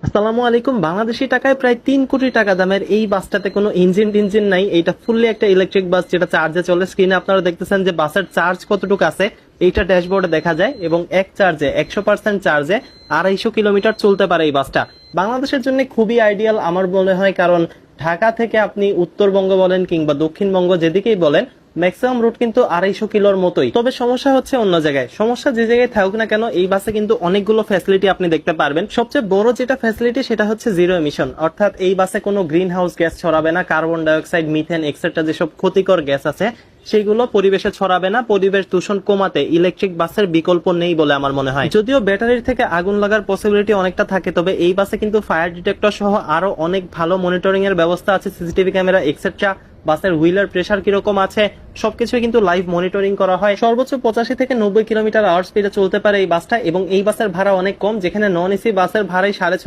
আসসালামু আলাইকুম। বাংলাদেশি টাকায় প্রায় 3 কোটি টাকা দামের এই বাসটাতে কোনো ইঞ্জিন নাই। এটা ফুললি একটা ইলেকট্রিক বাস যেটা চার্জে চলে। স্ক্রিনে আপনারা দেখতেছেন যে বাসের চার্জ কতটুকু আছে এইটা ড্যাশবোর্ডে দেখা যায়, এবং এক চার্জে 100% চার্জে 250 কিলোমিটার চলতে পারে এই বাসটা। বাংলাদেশের জন্য খুবই আইডিয়াল আমার মনে হয়, কারণ ঢাকা থেকে আপনি উত্তরবঙ্গ বলেন কিংবা দক্ষিণবঙ্গ যেদিকেই বলেন, ম্যাক্সিমাম রুট কিন্তু 250 কিলোর মতোই। তবে সমস্যা হচ্ছে অন্য জায়গায়। সমস্যা যে জায়গায় থাকুক না কেন, এই বাসে কিন্তু অনেকগুলো ফ্যাসিলিটি আপনি দেখতে পারবেন। সবচেয়ে বড় যেটা ফ্যাসিলিটি সেটা হচ্ছে জিরো এমিশন, অর্থাৎ এই বাসে কোনো গ্রিন হাউস গ্যাস ছড়াবে না। কার্বন ডাইঅক্সাইড, মিথেন এক্সেট্রা যেসব ক্ষতিকর গ্যাস আছে সেগুলো পরিবেশে ছড়াবে না। পরিবেশ দূষণ কমাতে ইলেকট্রিক বাসের বিকল্প নেই বলে আমার মনে হয়। যদিও ব্যাটারির থেকে আগুন লাগার পসিবিলিটি অনেকটা থাকে, তবে এই বাসে কিন্তু ফায়ার ডিটেক্টর সহ আরো অনেক ভালো মনিটরিং এর ব্যবস্থা আছে, সিসিটিভি ক্যামেরা এক্সেট্রা। বাসের হুইলার প্রেসার কিরকম আছে সবকিছু কিন্তু লাইভ মনিটরিং করা হয়। সর্বোচ্চ 85 থেকে 90 কিলোমিটার আওয়ার স্পিডে চলতে পারে এই বাসটা, এবং এই বাসের ভাড়া অনেক কম, যেখানে নন এসি বাসের ভাড়াই 6.5